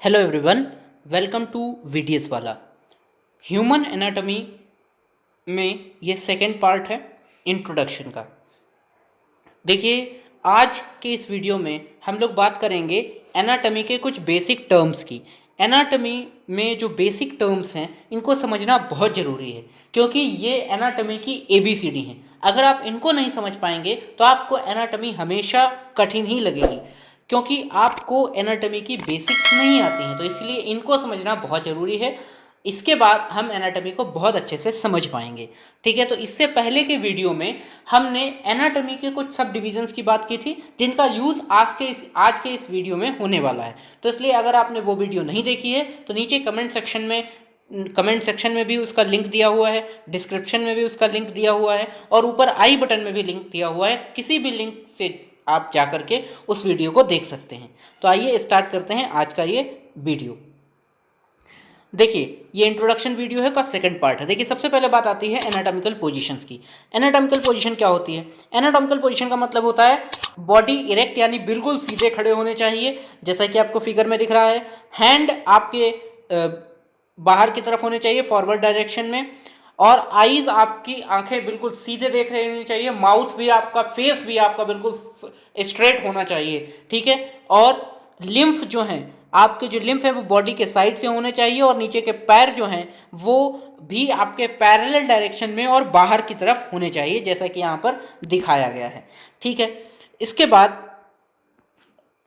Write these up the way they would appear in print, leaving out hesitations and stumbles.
Hello everyone, welcome to VDS वाला। Human anatomy में ये सेकंड पार्ट है इंट्रोडक्शन का। देखिए, आज के इस वीडियो में हम लोग बात करेंगे एनाटॉमी के कुछ बेसिक टर्म्स की। एनाटॉमी में जो बेसिक टर्म्स हैं इनको समझना बहुत ज़रूरी है, क्योंकि ये एनाटॉमी की एबीसीडी हैं। अगर आप इनको नहीं समझ पाएंगे तो आपको एनाटॉमी हमेशा कठिन ही लगेगी, क्योंकि आपको एनाटॉमी की बेसिक्स नहीं आती हैं। तो इसलिए इनको समझना बहुत ज़रूरी है। इसके बाद हम एनाटॉमी को बहुत अच्छे से समझ पाएंगे। ठीक है, तो इससे पहले के वीडियो में हमने एनाटॉमी के कुछ सब डिविजन्स की बात की थी, जिनका यूज़ आज के इस वीडियो में होने वाला है। तो इसलिए अगर आपने वो वीडियो नहीं देखी है तो नीचे कमेंट सेक्शन में भी उसका लिंक दिया हुआ है, डिस्क्रिप्शन में भी उसका लिंक दिया हुआ है, और ऊपर आई बटन में भी लिंक दिया हुआ है। किसी भी लिंक से आप जा करके उस वीडियो को देख सकते हैं। तो आइए स्टार्ट करते हैं आज का ये वीडियो। देखिए, ये इंट्रोडक्शन वीडियो है का सेकंड पार्ट है। देखिए, सबसे पहले बात आती है एनाटॉमिकल पोजीशंस की। एनाटॉमिकल पोजीशन क्या होती है? एनाटॉमिकल पोजीशन का मतलब होता है बॉडी इरेक्ट, यानी बिल्कुल सीधे खड़े होने चाहिए, जैसा कि आपको फिगर में दिख रहा है। हैंड आपके बाहर की तरफ होने चाहिए, फॉरवर्ड डायरेक्शन में, और आईज आपकी आंखें बिल्कुल सीधे देख रही होनी चाहिए। माउथ भी आपका, फेस भी आपका बिल्कुल स्ट्रेट होना चाहिए। ठीक है, और लिम्फ जो है, आपके जो लिम्फ है वो बॉडी के साइड से होने चाहिए, और नीचे के पैर जो हैं वो भी आपके पैरेलल डायरेक्शन में और बाहर की तरफ होने चाहिए, जैसा कि यहाँ पर दिखाया गया है। ठीक है, इसके बाद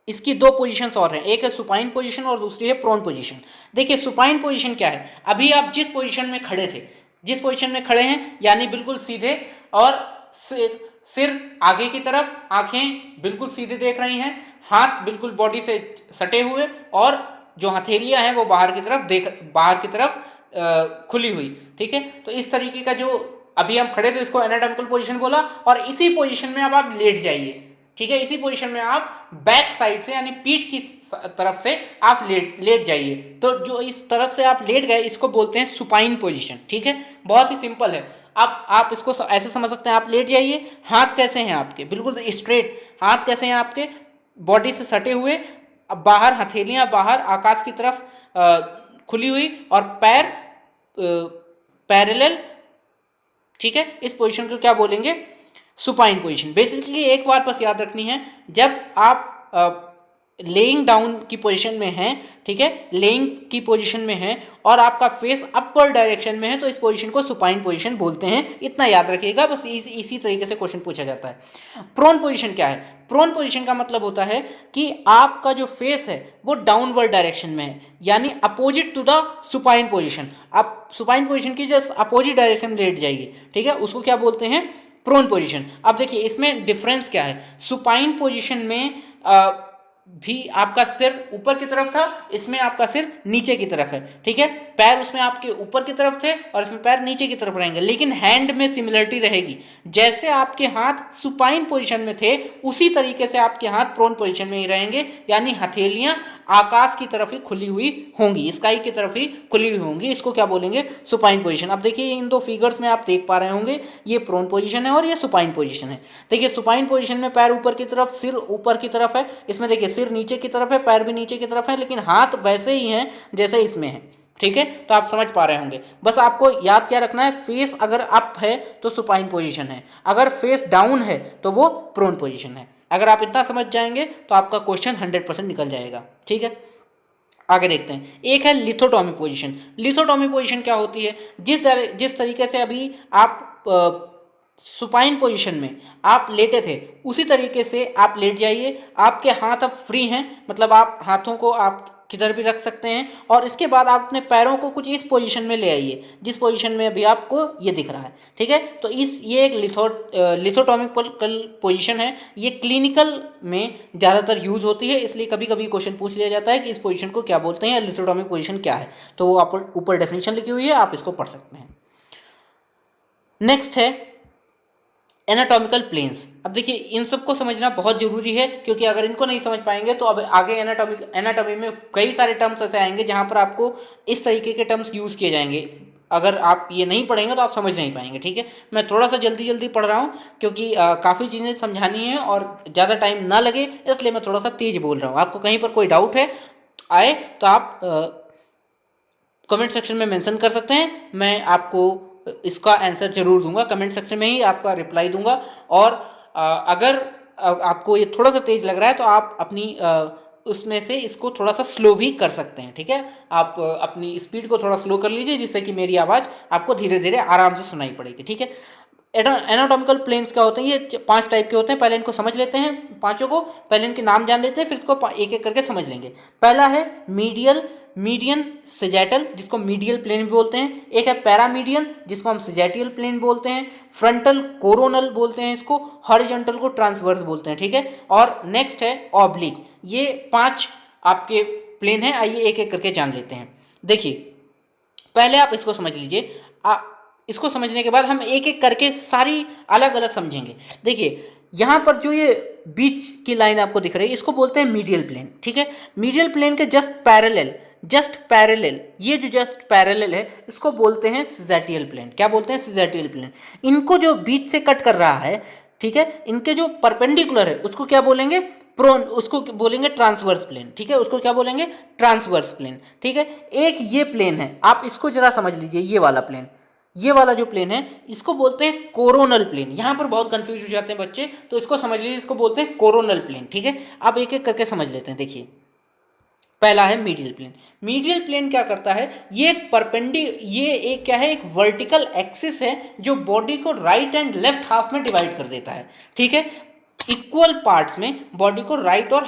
इसकी दो पोजीशंस और हैं, एक है सुपाइन पोजीशन और दूसरी है प्रोन पोजीशन। देखिए, सुपाइन पोजीशन क्या है? अभी आप जिस पोजीशन में खड़े थे, जिस पोजीशन में खड़े हैं, यानी बिल्कुल सीधे, और सिर आगे की तरफ, आंखें बिल्कुल सीधे देख रही हैं, हाथ बिल्कुल बॉडी से सटे हुए, और जो हथेलियां हैं वो बाहर की तरफ खुली हुई। ठीक है, तो इस तरीके का जो अभी हम खड़े थे इसको एनाटॉमिकल पोजीशन बोला। और इसी पोजीशन में अब आप लेट जाइए। ठीक है, इसी पोजीशन में आप बैक साइड से, यानी पीठ की तरफ से आप लेट जाइए। तो जो इस तरफ से आप लेट गए इसको बोलते हैं सुपाइन पोजीशन। ठीक है, बहुत ही सिंपल है। आप इसको ऐसे समझ सकते हैं, आप लेट जाइए, हाथ कैसे हैं आपके, बिल्कुल स्ट्रेट हाथ कैसे हैं आपके, बॉडी से सटे हुए, बाहर हथेलियां बाहर आकाश की तरफ खुली हुई, और पैर पैरेलल। ठीक है, इस पोजीशन को क्या बोलेंगे? Supine position. बेसिकली एक बात बस याद रखनी है, जब आप लेइंग डाउन की पोजीशन में हैं, ठीक है, लेइंग की पोजीशन में हैं और आपका फेस अपवर्ड डायरेक्शन में है, तो इस पोजीशन को सुपाइन पोजीशन बोलते हैं। इतना याद रखिएगा, बस इसी तरीके से क्वेश्चन पूछा जाता है। प्रोन पोजीशन क्या है? प्रोन पोजीशन का मतलब होता है कि आपका जो फेस है वो डाउनवर्ड डायरेक्शन में है, यानी opposite to the supine position. आप सुपाइन पोजीशन की जस्ट अपोजिट डायरेक्शन में लेट जाइए। ठीक है, उसको क्या बोलते हैं? Prone position. अब देखिए, इसमें डिफरेंस क्या है? सुपाइन पोजीशन में भी आपका सिर ऊपर की तरफ था, इसमें आपका सिर नीचे की तरफ है। ठीक है, पैर उसमें आपके ऊपर की तरफ थे और इसमें पैर नीचे की तरफ रहेंगे, लेकिन हैंड में सिमिलरिटी रहेगी। जैसे आपके हाथ सुपाइन पोजीशन में थे उसी तरीके से आपके हाथ प्रोन पोजीशन में ही रहेंगे, यानी हथेलियां आकाश की तरफ ही खुली हुई होंगी, स्काई की तरफ ही खुली हुई होंगी। इसको क्या बोलेंगे? Supine position. अब देखिए, इन दो फिगर्स में आप देख पा रहे होंगे, ये प्रोन पोजीशन है और ये सुपाइन पोजीशन है। देखिए, सुपाइन पोजीशन में पैर ऊपर की तरफ, सिर ऊपर की तरफ है। इसमें देखिए, सिर नीचे की तरफ है, पैर भी नीचे की तरफ है, लेकिन हाथ वैसे ही हैं जैसे इसमें है। ठीक है, तो आप समझ पा रहे होंगे। बस आपको याद क्या रखना है? फेस अगर अप है तो सुपाइन पोजीशन है, अगर फेस डाउन है तो वो प्रोन पोजीशन है। अगर आप इतना समझ जाएंगे तो आपका क्वेश्चन 100% निकल जाएगा। ठीक है, आगे देखते हैं। एक है लिथोटॉमी पोजीशन। लिथोटॉमी पोजीशन क्या होती है? जिस तरीके से अभी आप सुपाइन पोजीशन में आप लेटे थे उसी तरीके से आप लेट जाइए। आपके हाथ अब फ्री हैं, मतलब आप हाथों को आप किधर भी रख सकते हैं, और इसके बाद आप अपने पैरों को कुछ इस पोजीशन में ले आइए, जिस पोजीशन में अभी आपको ये दिख रहा है। ठीक है, तो ये एक लिथोटॉमिकल पोजीशन है। ये क्लिनिकल में ज़्यादातर यूज होती है, इसलिए कभी कभी क्वेश्चन पूछ लिया जाता है कि इस पोजीशन को क्या बोलते हैं या लिथोटॉमिक पोजीशन क्या है। तो वो आप ऊपर डेफिनेशन लिखी हुई है, आप इसको पढ़ सकते हैं। नेक्स्ट है एनाटॉमिकल प्लेन्स। अब देखिए, इन सबको समझना बहुत जरूरी है, क्योंकि अगर इनको नहीं समझ पाएंगे तो अब आगे एनाटॉमी में कई सारे टर्म्स ऐसे आएंगे जहां पर आपको इस तरीके के टर्म्स यूज़ किए जाएंगे। अगर आप ये नहीं पढ़ेंगे तो आप समझ नहीं पाएंगे। ठीक है, मैं थोड़ा सा जल्दी पढ़ रहा हूँ, क्योंकि काफ़ी चीज़ें समझानी है और ज़्यादा टाइम ना लगे, इसलिए मैं थोड़ा सा तेज बोल रहा हूँ। आपको कहीं पर कोई डाउट है आए तो आप कमेंट सेक्शन में मेंशन कर सकते हैं। मैं आपको इसका आंसर जरूर दूंगा, कमेंट सेक्शन में ही आपका रिप्लाई दूंगा। और अगर आपको ये थोड़ा सा तेज लग रहा है तो आप अपनी उसमें से इसको थोड़ा सा स्लो भी कर सकते हैं, ठीक है। आप अपनी स्पीड को थोड़ा स्लो कर लीजिए जिससे कि मेरी आवाज़ आपको धीरे धीरे आराम से सुनाई पड़ेगी, ठीक है। एनाटॉमिकल प्लेन्स क्या होते हैं, ये 5 टाइप के होते हैं। पहले इनको समझ लेते हैं, पांचों को पहले इनके नाम जान लेते हैं, फिर इसको एक एक करके समझ लेंगे। पहला है मीडियन सेजेटल, जिसको मीडियल प्लेन भी बोलते हैं। एक है पैरामीडियन, जिसको हम सेजेटियल प्लेन बोलते हैं। फ्रंटल कोरोनल बोलते हैं इसको। हॉरिजॉन्टल को ट्रांसवर्स बोलते हैं, ठीक है। और नेक्स्ट है ऑब्लिक। ये 5 आपके प्लेन हैं, आइए एक एक करके जान लेते हैं। देखिए, पहले आप इसको समझ लीजिए। इसको समझने के बाद हम एक एक करके सारी अलग अलग समझेंगे। देखिए, यहाँ पर जो ये बीच की लाइन आपको दिख रही है, इसको बोलते हैं मीडियल प्लेन, ठीक है। मीडियल प्लेन के जस्ट पैरेलल, ये जो जस्ट पैरेलल है इसको बोलते हैं सिजेटियल प्लेन। क्या बोलते हैं? सिजेटियल प्लेन। इनको जो बीच से कट कर रहा है, ठीक है, इनके जो परपेंडिकुलर है उसको क्या बोलेंगे? उसको बोलेंगे ट्रांसवर्स प्लेन, ठीक है। उसको क्या बोलेंगे? ट्रांसवर्स प्लेन, ठीक है। एक ये प्लेन है, आप इसको जरा समझ लीजिए। ये वाला प्लेन, ये वाला जो प्लेन है इसको बोलते हैं कोरोनल प्लेन। यहां पर बहुत कंफ्यूज हो जाते हैं बच्चे, तो इसको समझ लीजिए, इसको बोलते हैं कोरोनल प्लेन, ठीक है। आप एक एक करके समझ लेते हैं। देखिए, पहला है मीडियल प्लेन। मीडियल प्लेन क्या करता है? ये एक क्या है? एक वर्टिकल एक्सिस है जो बॉडी को राइट एंड लेफ्ट हाफ में डिवाइड कर देता है, ठीक है। इक्वल पार्ट्स में बॉडी को राइट और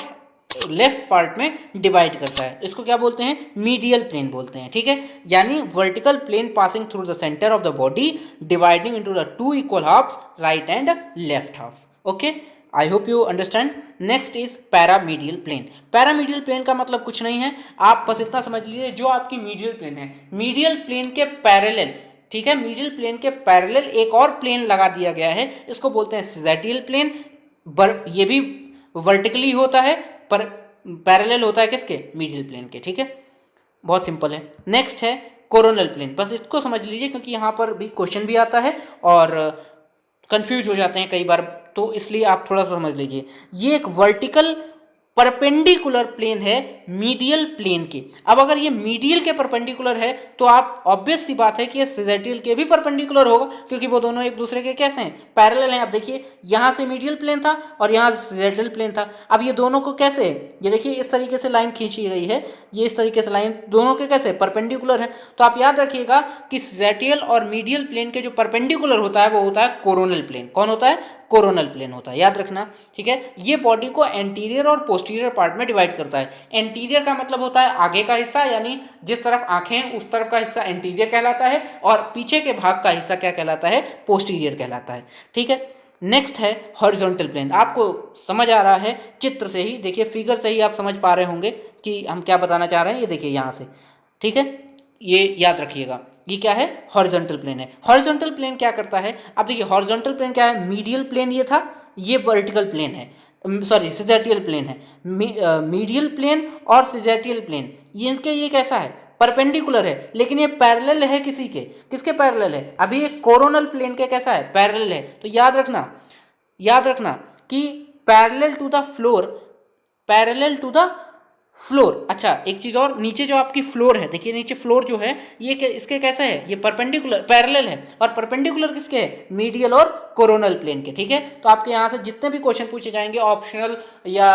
लेफ्ट पार्ट में डिवाइड करता है। इसको क्या बोलते हैं? मीडियल प्लेन बोलते हैं, ठीक है। यानी vertical plane passing through the centre of the body, dividing into the 2 equal halves, right and left half. Okay, I hope you understand. Next is paramedial plane. Paramedial plane का मतलब कुछ नहीं है, आप बस इतना समझ लीजिए, जो आपकी मीडियल प्लेन है, मीडियल प्लेन के पैरेलल, ठीक है, मीडियल प्लेन के पैरेलल एक और प्लेन लगा दिया गया है, इसको बोलते हैं सिजेटियल प्लेन। ये भी वर्टिकली होता है, पर पैरेलल होता है किसके? मीडियल प्लेन के, ठीक है। बहुत सिंपल है। नेक्स्ट है कोरोनल प्लेन। बस इसको समझ लीजिए क्योंकि यहाँ पर भी क्वेश्चन भी आता है और कंफ्यूज हो जाते हैं कई बार, तो इसलिए आप थोड़ा सा समझ लीजिए। ये एक वर्टिकल परपेंडिकुलर प्लेन है मीडियल प्लेन के। अब अगर ये मीडियल के परपेंडिकुलर है तो आप ऑब्वियस सी बात है कि ये सिजेटियल के भी परपेंडिकुलर होगा, क्योंकि वो दोनों एक दूसरे के कैसे हैं? पैरेलल हैं। अब देखिए, यहाँ से मीडियल प्लेन था और यहाँ से सिजेटियल प्लेन था। अब ये दोनों को कैसे है? ये देखिए, इस तरीके से लाइन खींची गई है, ये इस तरीके से लाइन दोनों के कैसे? परपेंडिकुलर है। तो आप याद रखिएगा कि सिजेटियल और मीडियल प्लेन के जो परपेंडिकुलर होता है वो होता है कोरोनल प्लेन। कौन होता है? कोरोनल प्लेन होता है, याद रखना, ठीक है। ये बॉडी को एंटीरियर और पोस्टीरियर पार्ट में डिवाइड करता है। एंटीरियर का मतलब होता है आगे का हिस्सा, यानी जिस तरफ आंखें हैं उस तरफ का हिस्सा एंटीरियर कहलाता है, और पीछे के भाग का हिस्सा क्या कहलाता है? पोस्टीरियर कहलाता है, ठीक है। नेक्स्ट है हॉरिजॉन्टल प्लेन। आपको समझ आ रहा है चित्र से ही, देखिए फिगर से ही आप समझ पा रहे होंगे कि हम क्या बताना चाह रहे हैं। ये देखिए यहाँ से, ठीक है, ये याद रखिएगा, ये क्या है? हॉरिजॉन्टल प्लेन है। हॉरिजॉन्टल प्लेन क्या करता है? अब देखिए, हॉरिजॉन्टल प्लेन क्या है? मीडियल प्लेन ये था, ये वर्टिकल प्लेन है, सॉरी सिजेटियल प्लेन है। मीडियल प्लेन और सिजेटियल प्लेन ये कैसा है? परपेंडिकुलर है, लेकिन ये पैरेलल है किसके पैरेलल है? अभी ये कोरोनल प्लेन के कैसा है? पैरेलल है। तो याद रखना कि पैरेलल टू द फ्लोर। अच्छा, एक चीज और, नीचे जो आपकी फ्लोर है, देखिए नीचे फ्लोर जो है ये इसके कैसा है? ये परपेंडिकुलर पैरेलल है, और परपेंडिकुलर किसके है? मीडियल और कोरोनल प्लेन के, ठीक है। तो आपके यहाँ से जितने भी क्वेश्चन पूछे जाएंगे ऑप्शनल या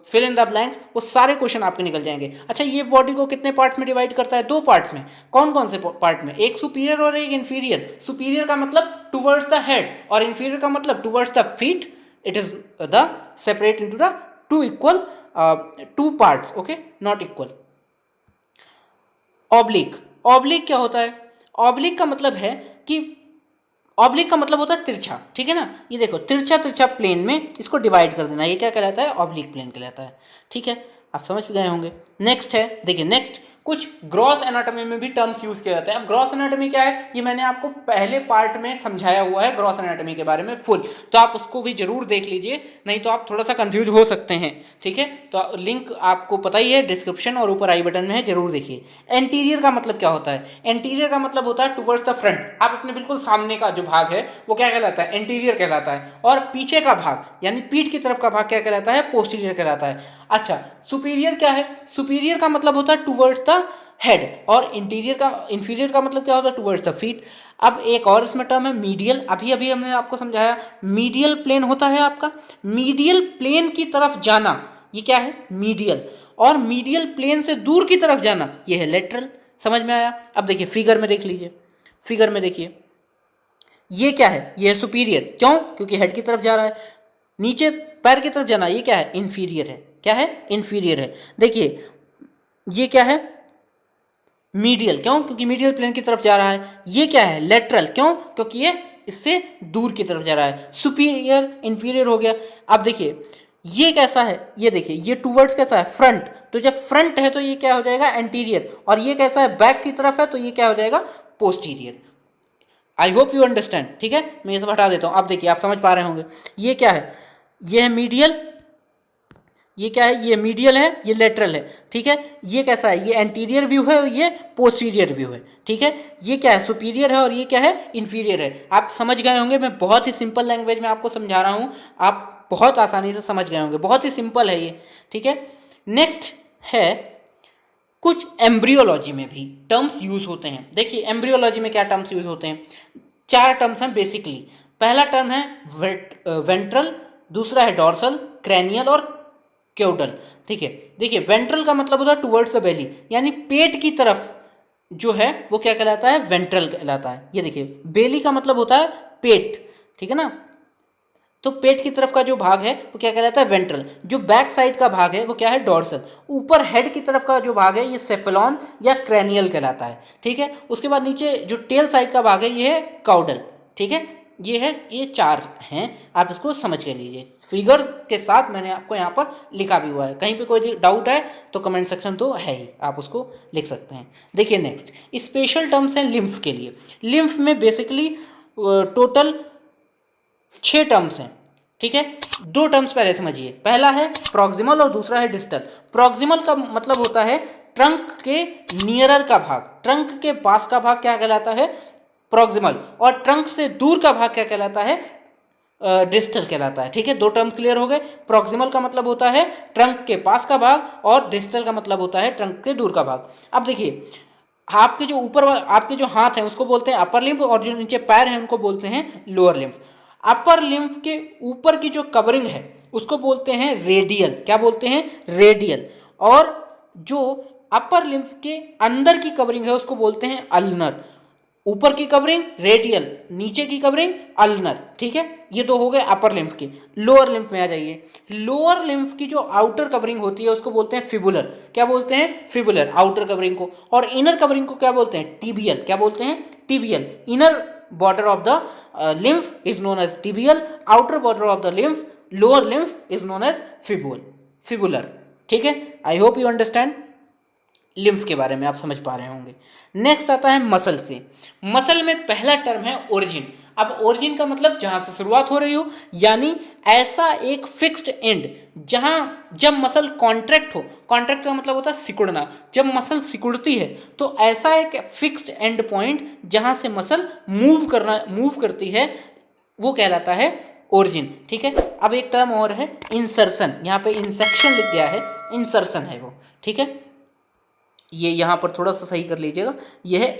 फिल इन द ब्लैंक्स, वो सारे क्वेश्चन आपके निकल जाएंगे। अच्छा, ये बॉडी को कितने पार्ट्स में डिवाइड करता है? 2 पार्ट्स में। कौन कौन से पार्ट में? एक सुपीरियर और एक इंफीरियर। सुपीरियर का मतलब टुवर्ड्स द हेड, और इंफीरियर का मतलब towards the feet. It is the separate into the 2 equal 2 parts, okay, not equal. Oblique क्या होता है? ऑब्लिक का मतलब होता है तिरछा, ठीक है ना। ये देखो, तिरछा प्लेन में इसको डिवाइड कर देना, ये क्या कहलाता है? ऑब्लिक प्लेन कहलाता है, ठीक है। आप समझ गए होंगे। नेक्स्ट है, देखिए, नेक्स्ट कुछ ग्रॉस एनाटॉमी में भी टर्म्स यूज किए जाते हैं। अब ग्रॉस एनाटॉमी क्या है, ये मैंने आपको पहले पार्ट में समझाया हुआ है ग्रॉस एनाटॉमी के बारे में फुल, तो आप उसको भी जरूर देख लीजिए, नहीं तो आप थोड़ा सा कंफ्यूज हो सकते हैं, ठीक है। तो लिंक आपको पता ही है, डिस्क्रिप्शन और ऊपर आई बटन में है, जरूर देखिए। एंटीरियर का मतलब क्या होता है? एंटीरियर का मतलब होता है टुवर्ड्स द फ्रंट। आप अपने बिल्कुल सामने का जो भाग है वो क्या कहलाता है? एंटीरियर कहलाता है। और पीछे का भाग यानी पीठ की तरफ का भाग क्या कहलाता है? पोस्टीरियर कहलाता है। अच्छा, सुपीरियर क्या है? सुपीरियर का मतलब होता है टुवर्ड्स द हेड, और इंफीरियर का मतलब क्या होता है? Towards the feet. अब एक और इसमें टर्म है मीडियल। अभी अभी हमने आपको समझाया, मीडियल प्लेन होता है आपका, मीडियल प्लेन की तरफ जाना, ये क्या है? मीडियल। और मीडियल प्लेन से दूर की तरफ जाना, ये है लेटरल। समझ में आया? अब देखिए फिगर में देख लीजिए, फिगर में देखिए, ये क्या है? ये है सुपीरियर। क्यों? क्योंकि हेड की तरफ जा रहा है। नीचे पैर की तरफ जाना, ये क्या है? इंफीरियर है। क्या है? इंफीरियर है। देखिए ये क्या है? मीडियल। क्यों? क्योंकि मीडियल प्लेन की तरफ जा रहा है। ये क्या है? लेटरल। क्यों? क्योंकि ये इससे दूर की तरफ जा रहा है। सुपीरियर इंफीरियर हो गया। अब देखिए ये कैसा है? ये देखिए ये टूवर्ड्स कैसा है? फ्रंट। तो जब फ्रंट है तो ये क्या हो जाएगा? एंटीरियर। और ये कैसा है? बैक की तरफ है, तो ये क्या हो जाएगा? Posterior. I hope you understand. ठीक है, मैं ये सब हटा देता हूँ। अब देखिए आप समझ पा रहे होंगे, ये क्या है? ये है मीडियल। ये क्या है? ये मीडियल है, ये लेटरल है। ठीक है, ये कैसा है? ये एंटीरियर व्यू है और ये पोस्टीरियर व्यू है। ठीक है, ये क्या है? सुपीरियर है और ये क्या है? इंफीरियर है। आप समझ गए होंगे, मैं बहुत ही सिंपल लैंग्वेज में आपको समझा रहा हूँ, आप बहुत आसानी से समझ गए होंगे। बहुत ही सिंपल है ये। ठीक है, नेक्स्ट है, कुछ एम्ब्रियोलॉजी में भी टर्म्स यूज होते हैं। देखिए एम्ब्रियोलॉजी में क्या टर्म्स यूज होते हैं? 4 टर्म्स हैं बेसिकली। पहला टर्म है वेंट्रल, दूसरा है डॉर्सल, क्रैनियल और क्योडल। ठीक है, देखिए वेंट्रल का मतलब होता है टुवर्ड्स द बेली, यानी पेट की तरफ जो है वो क्या कहलाता है? वेंट्रल कहलाता है। ये देखिए बेली का मतलब होता है पेट। ठीक है ना, तो पेट की तरफ का जो भाग है वो क्या कहलाता है? वेंट्रल। जो बैक साइड का भाग है वो क्या है? डॉर्सल। ऊपर हेड की तरफ का जो भाग है ये सेफेलॉन या क्रैनियल कहलाता है। ठीक है, उसके बाद नीचे जो टेल साइड का भाग है ये है काउडल। ठीक है, ये है, ये 4 हैं, आप इसको समझ के लीजिए। फिगर के साथ मैंने आपको यहाँ पर लिखा भी हुआ है। कहीं पे कोई डाउट है तो कमेंट सेक्शन तो है ही, आप उसको लिख सकते हैं। देखिए नेक्स्ट स्पेशल टर्म्स हैं लिम्फ के लिए। लिम्फ में बेसिकली टोटल 6 टर्म्स हैं। ठीक है, 2 टर्म्स पहले समझिए। पहला है प्रॉक्सिमल और दूसरा है डिस्टल। प्रॉक्सिमल का मतलब होता है ट्रंक के नियरर का भाग, ट्रंक के पास का भाग क्या कहलाता है? प्रॉक्सिमल। और ट्रंक से दूर का भाग क्या कहलाता है? डिस्टल कहलाता है। ठीक है, 2 टर्म क्लियर हो गए। प्रॉक्सिमल का मतलब होता है ट्रंक के पास का भाग, और डिस्टल का मतलब होता है ट्रंक के दूर का भाग। अब देखिए आपके जो ऊपर आपके जो हाथ हैं उसको बोलते हैं अपर लिम्फ, और जो नीचे पैर हैं उनको बोलते हैं लोअर लिम्फ। अपर लिम्फ के ऊपर की जो कवरिंग है उसको बोलते हैं रेडियल। क्या बोलते हैं? रेडियल। और जो अपर लिम्फ के अंदर की कवरिंग है उसको बोलते हैं अल्नर। ऊपर की कवरिंग रेडियल, नीचे की कवरिंग अल्नर। ठीक है, ये 2 हो गए अपर लिम्फ के। लोअर लिम्फ में आ जाइए। लोअर लिम्फ की जो आउटर कवरिंग होती है उसको बोलते हैं फिबुलर। क्या बोलते हैं? फिबुलर, आउटर कवरिंग को। और इनर कवरिंग को क्या बोलते हैं? टीबियल। क्या बोलते हैं? Tibial. Inner border of the lymph is known as tibial, outer border of the lymph, lower lymph is known as fibular. ठीक है, आई होप यू अंडरस्टैंड। लिम्फ के बारे में आप समझ पा रहे होंगे। नेक्स्ट आता है मसल से। मसल में पहला टर्म है ओरिजिन। अब ओरिजिन का मतलब जहां से शुरुआत हो रही हो, यानी ऐसा एक फिक्स्ड एंड जहां जब मसल कॉन्ट्रैक्ट हो, कॉन्ट्रैक्ट का मतलब होता है सिकुड़ना, जब मसल सिकुड़ती है तो ऐसा एक फिक्स्ड एंड पॉइंट जहां से मसल मूव करती है वो कहलाता है ओरिजिन। ठीक है, अब एक टर्म और है इंसर्शन। यहाँ पे इंसेक्शन लिख गया है, इंसर्शन है वो। ठीक है, ये यहाँ पर थोड़ा सा सही कर लीजिएगा, ये है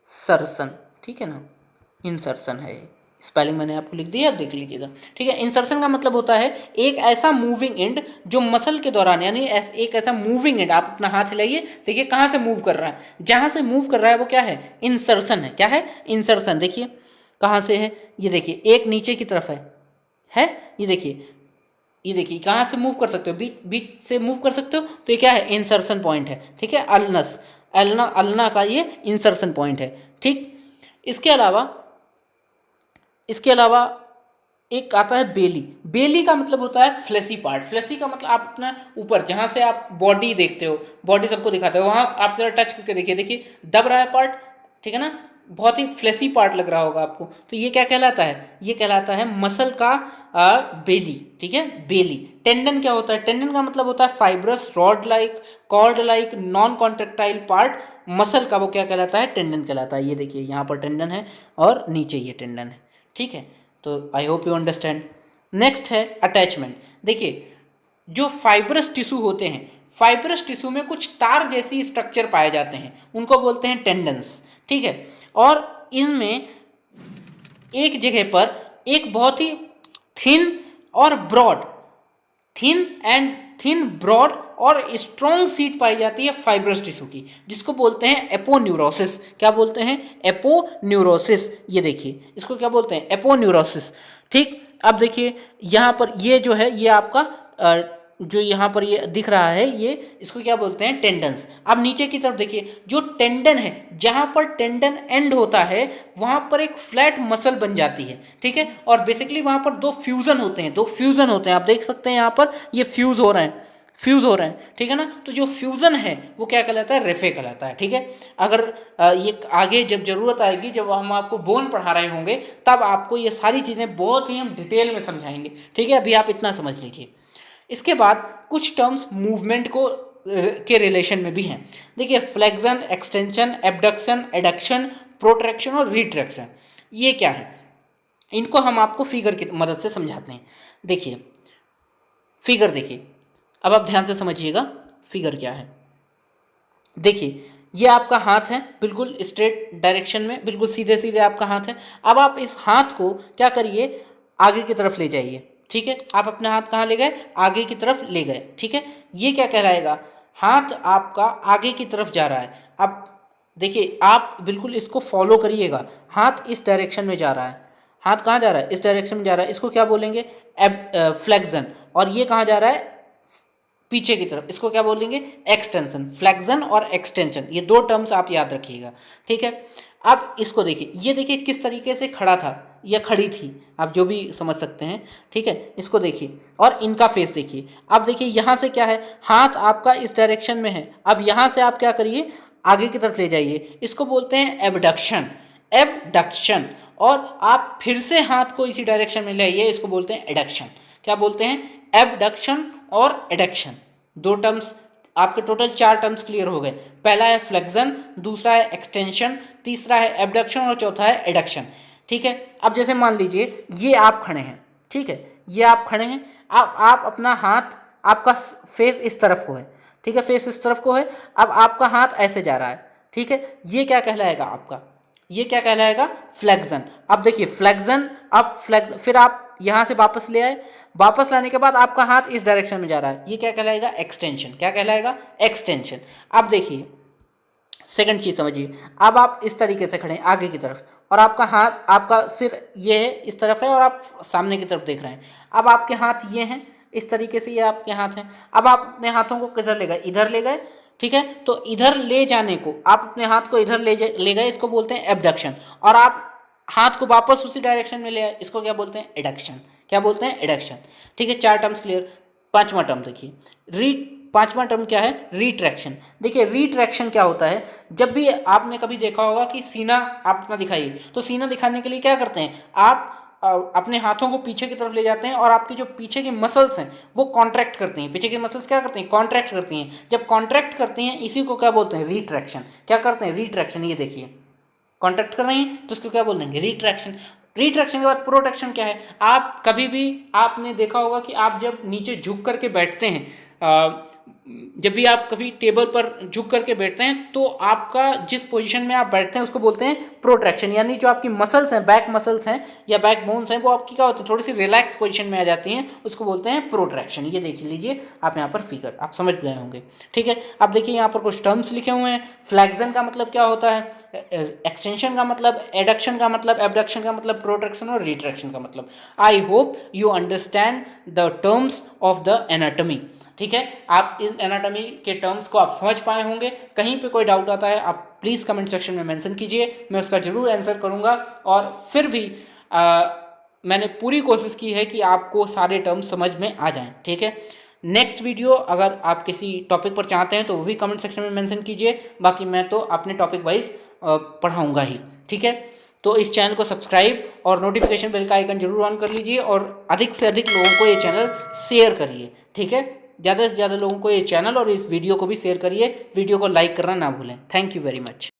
इंसर्शन। ठीक है ना, इंसर्शन है, स्पेलिंग मैंने आपको लिख दिया, देख लीजिएगा। ठीक है, इंसर्शन का मतलब होता है एक ऐसा मूविंग एंड जो मसल के दौरान, यानी एक ऐसा मूविंग एंड, आप अपना हाथ हिलाइए, देखिए कहाँ से मूव कर रहा है, जहाँ से मूव कर रहा है वो क्या है? इंसर्शन है। क्या है? इंसर्शन। देखिए कहाँ से है, ये देखिए एक नीचे की तरफ है, ये देखिए, ये देखिए कहाँ से मूव कर सकते हो, बीच से मूव कर सकते हो, तो ये क्या है? इंसर्शन पॉइंट है। ठीक है, अल्नस, अल्ना का ये इंसर्शन पॉइंट है। ठीक, इसके अलावा एक आता है बेली। बेली का मतलब होता है फ्लेसी पार्ट। फ्लेसी का मतलब आप अपना ऊपर जहाँ से आप बॉडी देखते हो, बॉडी सबको दिखाते हो, वहाँ आप जरा टच करके देखिए, देखिए दब रहा है पार्ट। ठीक है ना, बहुत ही फ्लेसी पार्ट लग रहा होगा आपको, तो ये क्या कहलाता है? ये कहलाता है मसल का बेली। ठीक है, बेली। टेंडन क्या होता है? टेंडन का मतलब होता है fibrous rod like, cord like, non contractile part muscle का, वो क्या कहलाता है? टेंडन कहलाता है। ये देखिए यहाँ पर टेंडन है और नीचे ये टेंडन है। ठीक है, तो आई होप यू अंडरस्टैंड। नेक्स्ट है अटैचमेंट। देखिए जो फाइब्रस टिश्यू होते हैं, फाइब्रस टिश्यू में कुछ तार जैसी स्ट्रक्चर पाए जाते हैं, उनको बोलते हैं टेंडन्स, ठीक है। और इनमें एक जगह पर एक बहुत ही थिन और ब्रॉड, थिन ब्रॉड और स्ट्रॉन्ग सीट पाई जाती है फाइब्रस टिश्यू की, जिसको बोलते हैं एपोन्यूरोसिस। क्या बोलते हैं? एपोन्यूरोसिस। ये देखिए, इसको क्या बोलते हैं? एपोन्यूरोसिस, ठीक। अब देखिए यहाँ पर ये जो है, ये आपका जो यहाँ पर ये दिख रहा है, ये इसको क्या बोलते हैं? टेंडन्स। अब नीचे की तरफ देखिए, जो टेंडन है, जहाँ पर टेंडन एंड होता है वहाँ पर एक फ्लैट मसल बन जाती है, ठीक है। और बेसिकली वहाँ पर दो फ्यूजन होते हैं, आप देख सकते हैं यहाँ पर ये फ्यूज हो रहे हैं, ठीक है ना। तो जो फ्यूजन है वो क्या कहलाता है? रेफे कहलाता है, ठीक है। अगर ये आगे जब जरूरत आएगी, जब हम आपको बोन पढ़ा रहे होंगे, तब आपको ये सारी चीज़ें बहुत ही हम डिटेल में समझाएंगे, ठीक है। अभी आप इतना समझ लीजिए। इसके बाद कुछ टर्म्स मूवमेंट को के रिलेशन में भी हैं। देखिए, flexion, extension, abduction, adduction, protraction और रिट्रैक्शन, ये क्या है? इनको हम आपको फिगर की मदद से समझाते हैं। देखिए फिगर, देखिए अब आप ध्यान से समझिएगा फिगर क्या है। देखिए, ये आपका हाथ है, बिल्कुल स्ट्रेट डायरेक्शन में, बिल्कुल सीधे सीधे आपका हाथ है। अब आप इस हाथ को क्या करिए? आगे की तरफ ले जाइए, ठीक है। आप अपना हाथ कहाँ ले गए? आगे की तरफ ले गए, ठीक है। ये क्या कहलाएगा? हाथ आपका आगे की तरफ जा रहा है। अब देखिए, आप बिल्कुल इसको फॉलो करिएगा। हाथ इस डायरेक्शन में जा रहा है, हाथ कहाँ जा रहा है? इस डायरेक्शन में जा रहा है। इसको क्या बोलेंगे? फ्लेक्शन। और ये कहाँ जा रहा है? पीछे की तरफ। इसको क्या बोलेंगे? एक्सटेंशन। फ्लेक्शन और एक्सटेंशन, ये दो टर्म्स आप याद रखिएगा, ठीक है। अब इसको देखिए, ये देखिए किस तरीके से खड़ा था या खड़ी थी, आप जो भी समझ सकते हैं, ठीक है। इसको देखिए और इनका फेस देखिए। अब देखिए यहाँ से क्या है? हाथ आपका इस डायरेक्शन में है। अब यहाँ से आप क्या करिए? आगे की तरफ ले जाइए। इसको बोलते हैं एबडक्शन, एबडक्शन। और आप फिर से हाथ को इसी डायरेक्शन में ले आइए, इसको बोलते हैं एडक्शन। क्या बोलते हैं? एबडक्शन और एडक्शन। दो टर्म्स आपके, टोटल 4 टर्म्स क्लियर हो गए। पहला है फ्लेक्शन, दूसरा है एक्सटेंशन, तीसरा है एबडक्शन और चौथा है एडक्शन, ठीक है। अब जैसे मान लीजिए ये आप खड़े हैं, ठीक है, ये आप खड़े हैं। आप अपना हाथ, आपका फेस इस तरफ को है, ठीक है, फेस इस तरफ को है। अब आपका हाथ ऐसे जा रहा है, ठीक है। ये क्या कहलाएगा आपका? ये क्या कहलाएगा? फ्लेक्शन। अब देखिए फ्लेक्शन, अब फ्लेक्शन, फिर आप यहाँ से वापस ले आए, वापस लाने के बाद आपका हाथ इस डायरेक्शन में जा रहा है, ये क्या कहलाएगा? एक्सटेंशन। क्या कहलाएगा? एक्सटेंशन। अब देखिए सेकंड चीज समझिए। अब आप इस तरीके से खड़े हैं आगे की तरफ, और आपका हाथ, आपका सिर ये है, इस तरफ है, और आप सामने की तरफ देख रहे हैं। अब आपके हाथ ये हैं, इस तरीके से ये आपके हाथ हैं। अब आप अपने हाथों को किधर ले गए? इधर ले गए, ठीक है। तो इधर ले जाने को, आप अपने हाथ को इधर ले गए, इसको बोलते हैं एबडक्शन। और आप हाथ को वापस उसी डायरेक्शन में ले आए, इसको क्या बोलते हैं? एडक्शन। क्या बोलते हैं? एडक्शन, ठीक है। 4 टर्म्स क्लियर। पांचवा टर्म देखिए, पांचवा टर्म क्या है? रिट्रैक्शन। देखिए रिट्रैक्शन क्या होता है? जब भी आपने कभी देखा होगा कि सीना आप अपना दिखाइए, तो सीना दिखाने के लिए क्या करते हैं? आप अपने हाथों को पीछे की तरफ ले जाते हैं, और आपकी जो पीछे की मसल्स हैं वो कॉन्ट्रैक्ट करती हैं। पीछे की मसल्स क्या करती हैं? कॉन्ट्रैक्ट करती हैं। जब कॉन्ट्रैक्ट करती हैं, इसी को क्या बोलते हैं? रिट्रैक्शन। क्या करते हैं? रिट्रैक्शन। ये देखिए कॉन्ट्रैक्ट कर रही हैं, तो उसको क्या बोल देंगे? रिट्रैक्शन। रिट्रैक्शन के बाद प्रोट्रैक्शन क्या है? आप कभी भी आपने देखा होगा कि आप जब नीचे झुक करके बैठते हैं, जब भी आप कभी टेबल पर झुक करके बैठते हैं, तो आपका जिस पोजीशन में आप बैठते हैं उसको बोलते हैं प्रोट्रैक्शन। यानी जो आपकी मसल्स हैं, बैक मसल्स हैं या बैक बोन्स हैं, वो आपकी क्या होती है? थोड़ी सी रिलैक्स पोजीशन में आ जाती हैं, उसको बोलते हैं प्रोट्रैक्शन। ये देख लीजिए आप यहाँ पर फिगर, आप समझ गए होंगे, ठीक है। अब देखिए यहाँ पर कुछ टर्म्स लिखे हुए हैं। फ्लेक्शन का मतलब क्या होता है? एक्सटेंशन का मतलब, एडक्शन का मतलब, एबडक्शन का मतलब, प्रोट्रैक्शन और रिट्रैक्शन का मतलब। आई hope you understand the terms of the anatomy, ठीक है। आप इन एनाटॉमी के टर्म्स को आप समझ पाए होंगे। कहीं पे कोई डाउट आता है आप प्लीज़ कमेंट सेक्शन में मेंशन कीजिए, मैं उसका जरूर आंसर करूंगा। और फिर भी मैंने पूरी कोशिश की है कि आपको सारे टर्म्स समझ में आ जाएं, ठीक है। नेक्स्ट वीडियो अगर आप किसी टॉपिक पर चाहते हैं तो वो भी कमेंट सेक्शन में मेंशन कीजिए। बाकी मैं तो अपने टॉपिक वाइज पढ़ाऊँगा ही, ठीक है। तो इस चैनल को सब्सक्राइब और नोटिफिकेशन बेल का आइकन जरूर ऑन कर लीजिए, और अधिक से अधिक लोगों को ये चैनल शेयर करिए, ठीक है। ज़्यादा से ज़्यादा लोगों को ये चैनल और इस वीडियो को भी शेयर करिए। वीडियो को लाइक करना ना भूलें। Thank you very much.